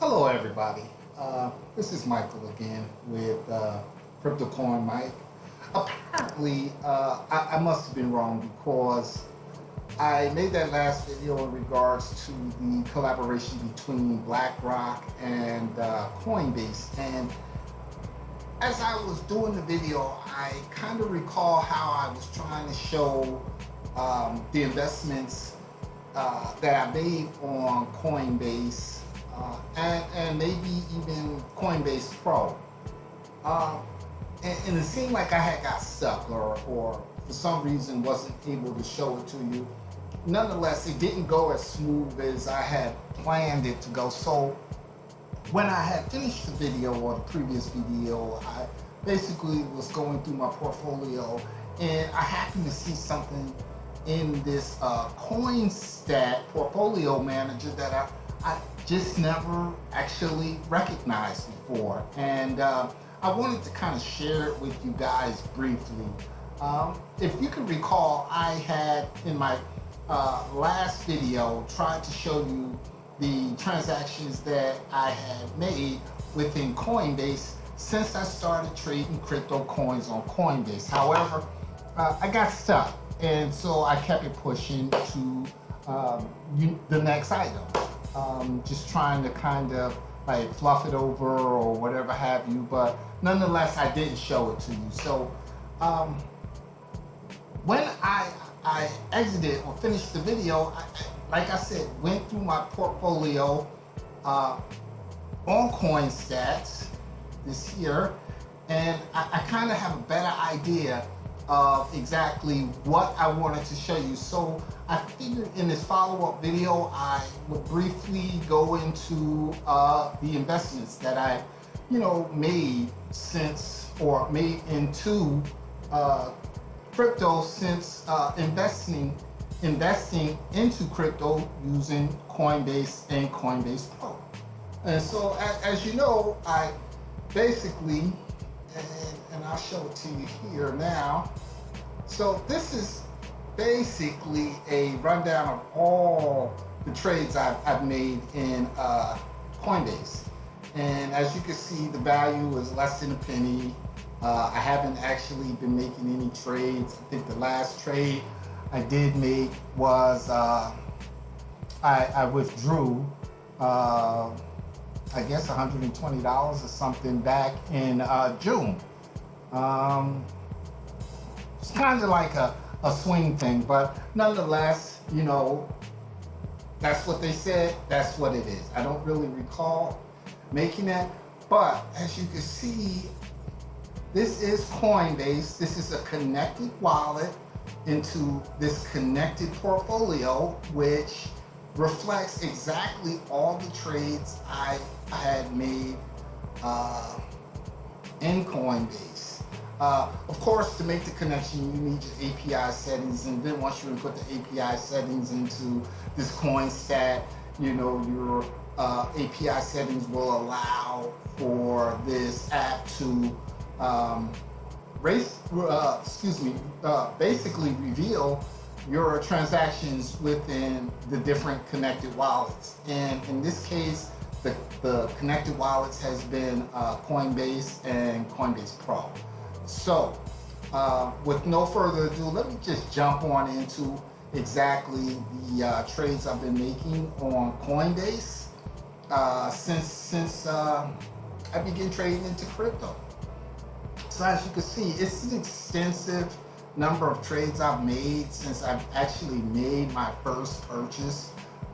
Hello, everybody. This is Michael again with Crypto Coin Mike. Apparently, I must have been wrong because I made that last video in regards to the collaboration between BlackRock and Coinbase. And as I was doing the video, I kind of recall how I was trying to show the investments that I made on Coinbase and maybe even Coinbase Pro. And it seemed like I had got stuck or for some reason wasn't able to show it to you. Nonetheless, it didn't go as smooth as I had planned it to go. So when I had finished the video or the previous video, I basically was going through my portfolio and I happened to see something in this CoinStat portfolio manager that I just never actually recognized before. And I wanted to kind of share it with you guys briefly. If you can recall, I had in my last video tried to show you the transactions that I had made within Coinbase since I started trading crypto coins on Coinbase. However, I got stuck, and so I kept it pushing to the next item. Just trying to kind of like fluff it over or whatever have you, but nonetheless, I didn't show it to you. So when I exited or finished the video, like I said, went through my portfolio on CoinStats this year, and I kind of have a better idea of exactly what I wanted to show you. So I figured in this follow-up video, I would briefly go into the investments that I, made since or made into crypto since investing into crypto using Coinbase and Coinbase Pro. And so as you know, I basically, and I'll show it to you here now. So this is basically a rundown of all the trades I've made in Coinbase. And as you can see, the value is less than a penny. I haven't actually been making any trades. I think the last trade I did make was I withdrew I guess $120 or something back in June. It's kind of like a swing thing, but nonetheless, that's what they said, that's what it is. I don't really recall making that, but as you can see, this is Coinbase. This is a connected wallet into this connected portfolio, which reflects exactly all the trades I had made in Coinbase. Of course, to make the connection, you need your API settings, and then once you input the API settings into this CoinStat, your API settings will allow for this app to basically reveal your transactions within the different connected wallets. And in this case, the connected wallets has been Coinbase and Coinbase Pro. So with no further ado, let me just jump on into exactly the trades I've been making on Coinbase since I began trading into crypto. So as you can see, it's an extensive number of trades I've made since I've actually made my first purchase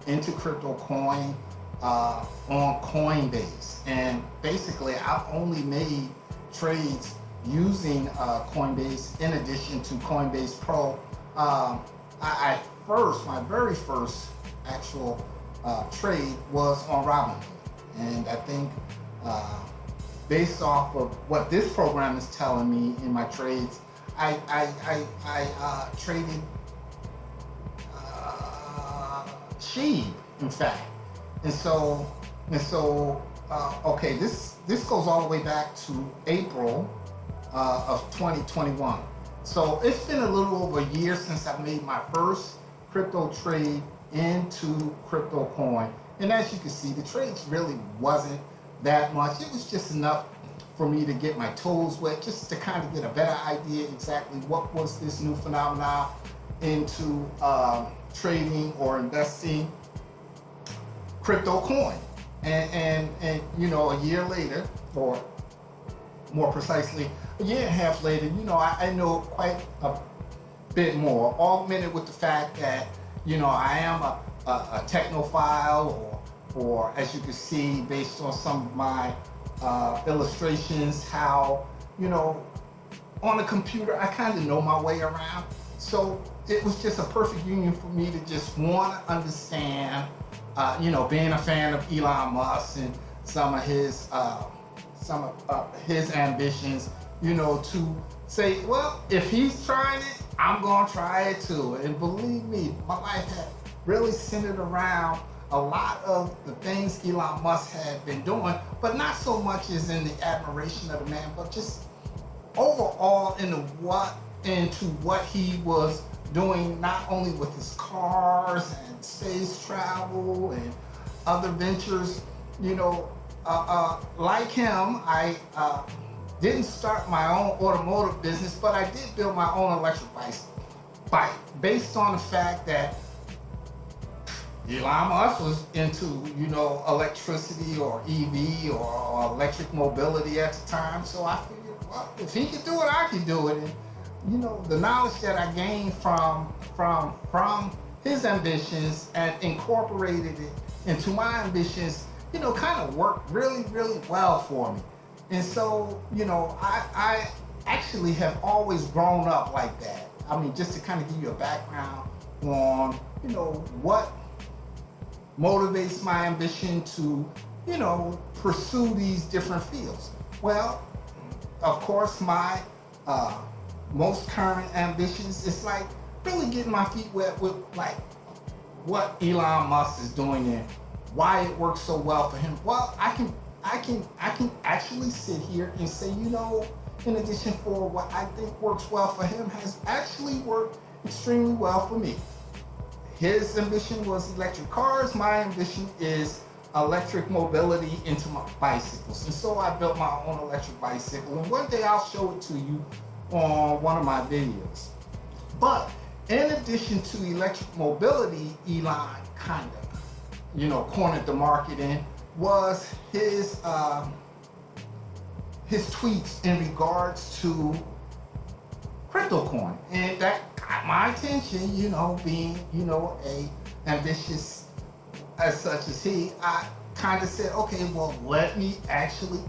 into crypto coin on Coinbase. And basically, I've only made trades using Coinbase in addition to Coinbase Pro. My very first actual trade was on Robinhood, and I think based off of what this program is telling me in my trades, I traded Sheeb, in fact, and so okay, this goes all the way back to April of 2021. So it's been a little over a year since I made my first crypto trade into crypto coin. And as you can see, the trades really wasn't that much. It was just enough for me to get my toes wet, just to kind of get a better idea exactly what was this new phenomenon into trading or investing crypto coin. And you know, a year later, or more precisely, a year and a half later, you know, I know quite a bit more, augmented with the fact that, you know, I am a technophile, or as you can see, based on some of my illustrations, how, you know, on a computer, I kind of know my way around. So it was just a perfect union for me to just want to understand, you know, being a fan of Elon Musk and some of his ambitions, you know, to say, well, if he's trying it, I'm gonna try it too. And believe me, my life had really centered around a lot of the things Elon Musk had been doing, but not so much as in the admiration of the man, but just overall into what he was doing, not only with his cars and space travel and other ventures. You know, like him, I didn't start my own automotive business, but I did build my own electric bike based on the fact that Elon Musk was into, you know, electricity or EV or electric mobility at the time. So I figured, well, if he could do it, I could do it. And, you know, the knowledge that I gained from his ambitions and incorporated it into my ambitions, you know, kind of worked really, really well for me. And so, you know, I actually have always grown up like that. I mean, just to kind of give you a background on, you know, what motivates my ambition to, you know, pursue these different fields. Well, of course, my most current ambitions is like really getting my feet wet with like what Elon Musk is doing and why it works so well for him. Well, I can actually sit here and say, you know, in addition for what I think works well for him has actually worked extremely well for me. His ambition was electric cars. My ambition is electric mobility into my bicycles. And so I built my own electric bicycle. And one day I'll show it to you on one of my videos. But in addition to electric mobility, Elon kind of, you know, cornered the market in was his tweets in regards to crypto coin. And that got my attention, you know, being, you know, a ambitious as such as he, I kind of said, okay, well, let me actually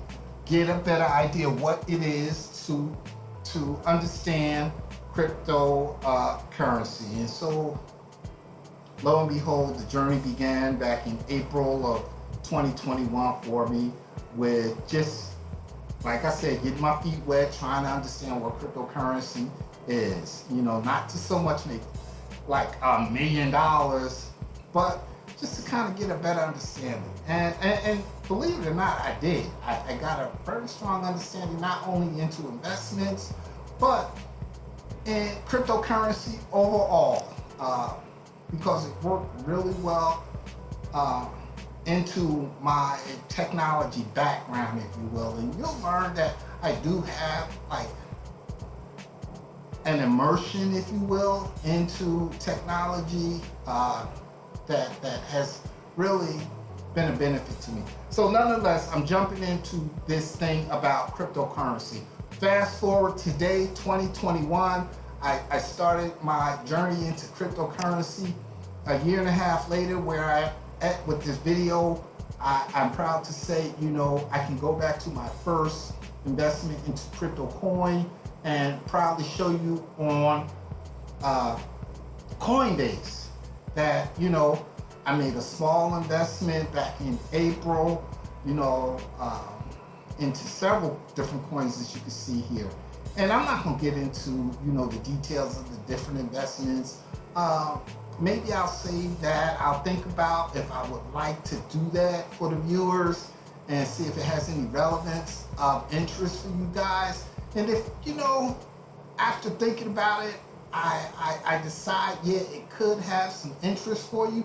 get a better idea of what it is to understand cryptocurrency. And so, lo and behold, the journey began back in April of 2021 for me with just, like I said, getting my feet wet, trying to understand what cryptocurrency is. You know, not to so much make like $1 million, but just to kind of get a better understanding. And believe it or not, I did. I got a very strong understanding, not only into investments, but in cryptocurrency overall, because it worked really well into my technology background, if you will. And you'll learn that I do have like an immersion, if you will, into technology that has really been a benefit to me. So nonetheless, I'm jumping into this thing about cryptocurrency. Fast forward today, 2021, I started my journey into cryptocurrency a year and a half later, where I at with this video. I'm proud to say, you know, I can go back to my first investment into crypto coin and proudly show you on Coinbase that, you know, I made a small investment back in April, you know, into several different coins as you can see here. And I'm not gonna get into, you know, the details of the different investments. Maybe I'll save that. I'll think about if I would like to do that for the viewers and see if it has any relevance of interest for you guys. And if, you know, after thinking about it, I decide, yeah, it could have some interest for you,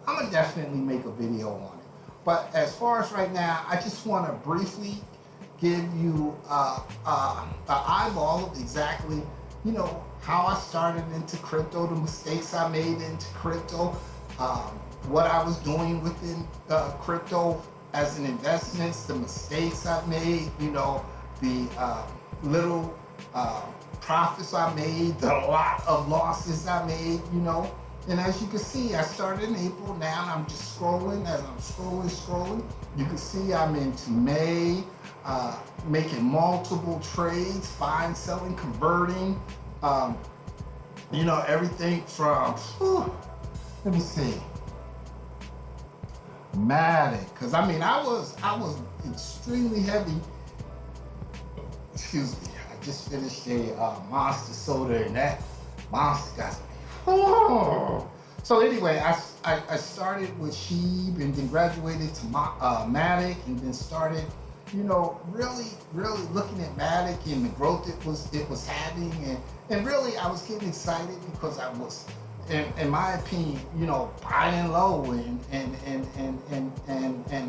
I'm gonna definitely make a video on it. But as far as right now, I just want to briefly give you an eyeball of exactly, how I started into crypto, the mistakes I made into crypto, um, what I was doing within crypto as an investment, the mistakes I made, the little uh, profits I made, the lot of losses I made. And as you can see, I started in April. Now I'm just scrolling. As I'm scrolling, you can see I'm into May, making multiple trades, buying, selling, converting. Um, everything from, let me see, Matic. Because I mean, I was extremely heavy. Excuse me. I just finished a Monster soda, and that Monster got me. So anyway, I started with Sheeb and then graduated to Matic, and then started, really looking at Matic and the growth it was having, and really I was getting excited because I was, in my opinion, buying low and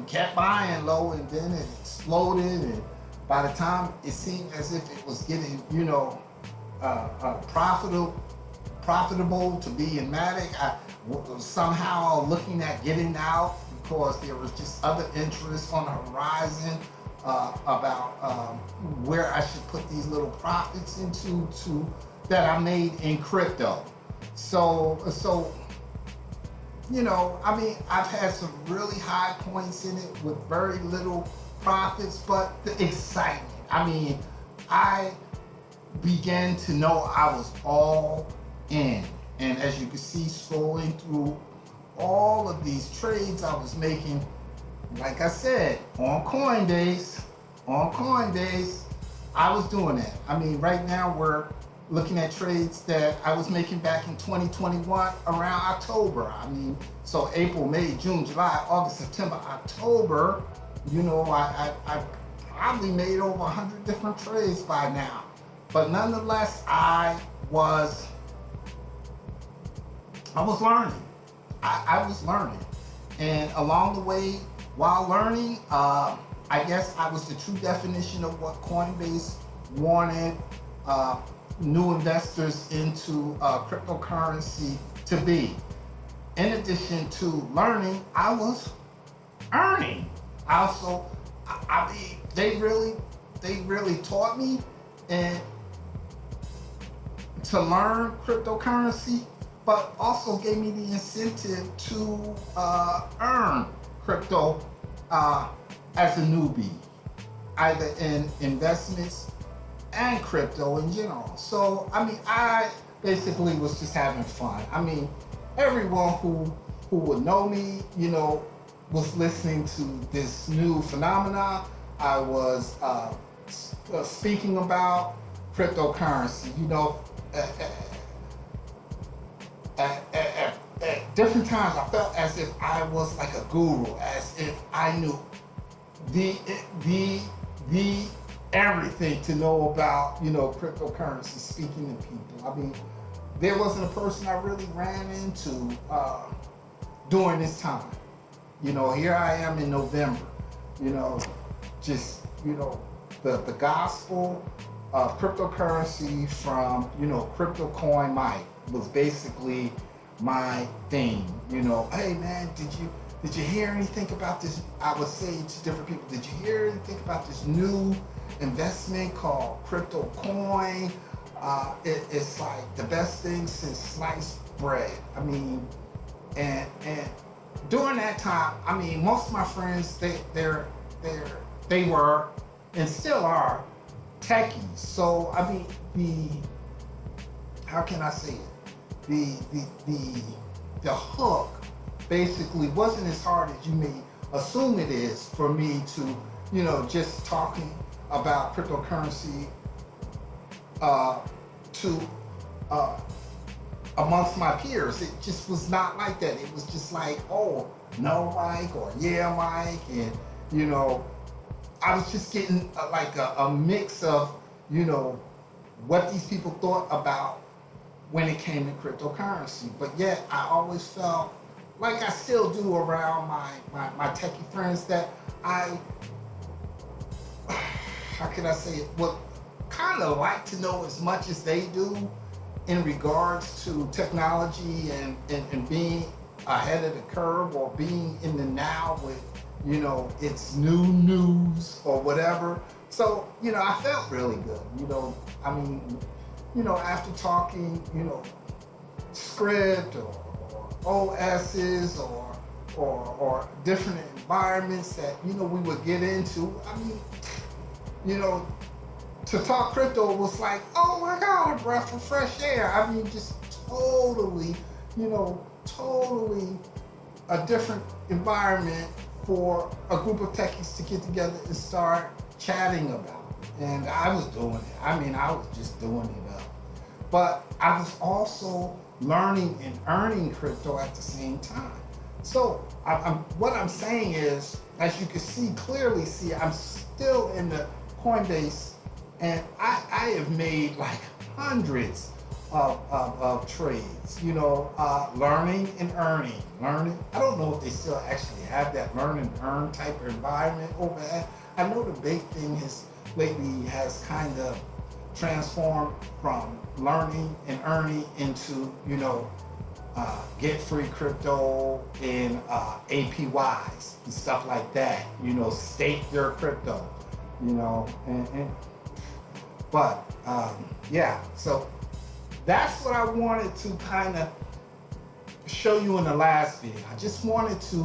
kept buying low, and then it exploded, and by the time it seemed as if it was getting, profitable to be in Matic, I was somehow looking at getting out because there was just other interests on the horizon about where I should put these little profits into that I made in crypto. So I mean, I've had some really high points in it with very little profits, but the excitement. I mean, I began to know I was all in. And as you can see, scrolling through all of these trades I was making, like I said, on Coinbase, I was doing that. I mean, right now we're looking at trades that I was making back in 2021 around October. I mean, so April, May, June, July, August, September, October, I probably made over 100 different trades by now. But nonetheless, I was learning. I was learning. And along the way, while learning, I guess I was the true definition of what Coinbase wanted new investors into cryptocurrency to be. In addition to learning, I was earning. Also, I mean, they really taught me and to learn cryptocurrency, but also gave me the incentive to earn crypto as a newbie, either in investments and crypto in general. So, I mean, I basically was just having fun. I mean, everyone who would know me, was listening to this new phenomenon. I was speaking about cryptocurrency, at different times I felt as if I was like a guru, as if I knew the everything to know about, cryptocurrency, speaking to people. I mean, there wasn't a person I really ran into during this time. Here I am in November, just, the gospel of cryptocurrency from, Crypto Coin Mike was basically my thing. Hey man, did you hear anything about this? I would say to different people, did you hear anything about this new investment called Crypto Coin? It's like the best thing since sliced bread. I mean, and during that time, I mean, most of my friends, they were and still are techies. So I mean, how can I say it? The hook basically wasn't as hard as you may assume it is for me to, just talking about cryptocurrency to amongst my peers. It just was not like that. It was just like, oh, no, Mike, or yeah, Mike, and I was just getting like a mix of, what these people thought about when it came to cryptocurrency. But yet I always felt like I still do around my techie friends that I, how can I say it? Well, kind of like to know as much as they do in regards to technology and being ahead of the curve or being in the now with, it's new news or whatever. So, I felt really good. I mean, after talking, script or OSs or different environments that, we would get into. I mean, to talk crypto was like, oh my God, a breath of fresh air. I mean, just totally, totally a different environment for a group of techies to get together and start chatting about it. And I was doing it. I mean, I was just doing it up. But I was also learning and earning crypto at the same time. So what I'm saying is, as you can clearly see, I'm still in the Coinbase, and I have made like hundreds of trades, learning and earning. I don't know if they still actually have that learn and earn type of environment over there. I know the big thing lately has kind of transformed from learning and earning into, get free crypto and APYs and stuff like that, stake your crypto, but yeah, so that's what I wanted to kind of show you in the last video. I just wanted to,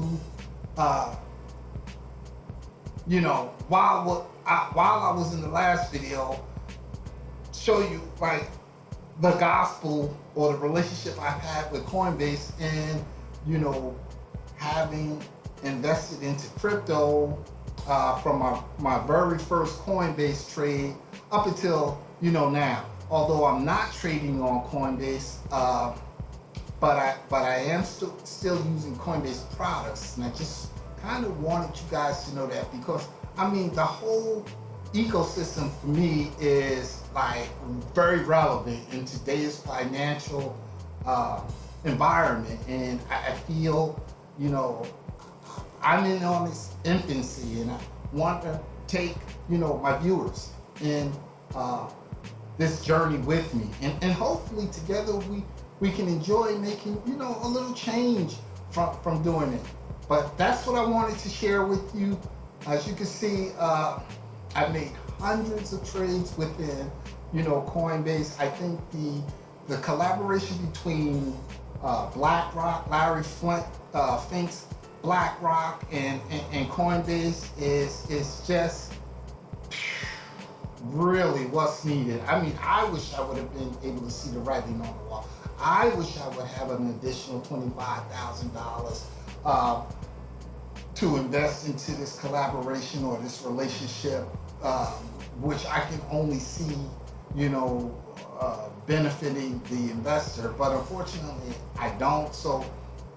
while I was in the last video, show you like the gospel or the relationship I've had with Coinbase and, having invested into crypto from my very first Coinbase trade up until, now. Although I'm not trading on Coinbase, but I am still using Coinbase products, and I just kind of wanted you guys to know that, because I mean the whole ecosystem for me is like very relevant in today's financial environment, and I feel I'm in on its infancy, and I want to take my viewers in this journey with me, and hopefully together we can enjoy making a little change from doing it. But that's what I wanted to share with you. As you can see, I made hundreds of trades within Coinbase. I think the collaboration between BlackRock, Larry Fink's BlackRock and Coinbase is just really what's needed. I mean, I wish I would have been able to see the writing on the wall. I wish I would have an additional $25,000 to invest into this collaboration or this relationship, which I can only see, benefiting the investor. But unfortunately, I don't. So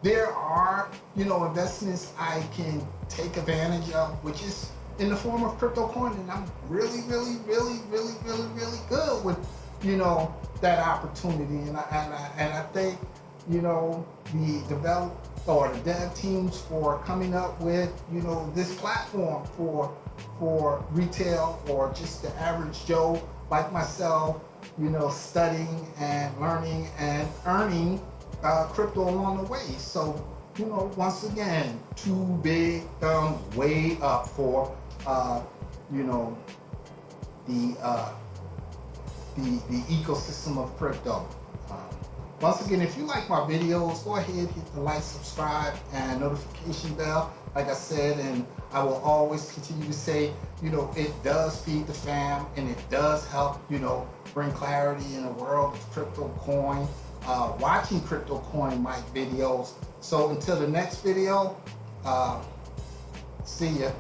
there are, investments I can take advantage of, which is in the form of crypto coin, and I'm really, really, really, really, really, really good with, that opportunity. And I thank, the develop or the dev teams for coming up with, this platform for retail or just the average Joe like myself, studying and learning and earning crypto along the way. So, once again, two big thumbs way up for the ecosystem of crypto. Once again, if you like my videos, go ahead, hit the like, subscribe, and notification bell. Like I said, and I will always continue to say, it does feed the fam, and it does help, bring clarity in a world of crypto coin, watching crypto coin mic videos. So until the next video, see ya.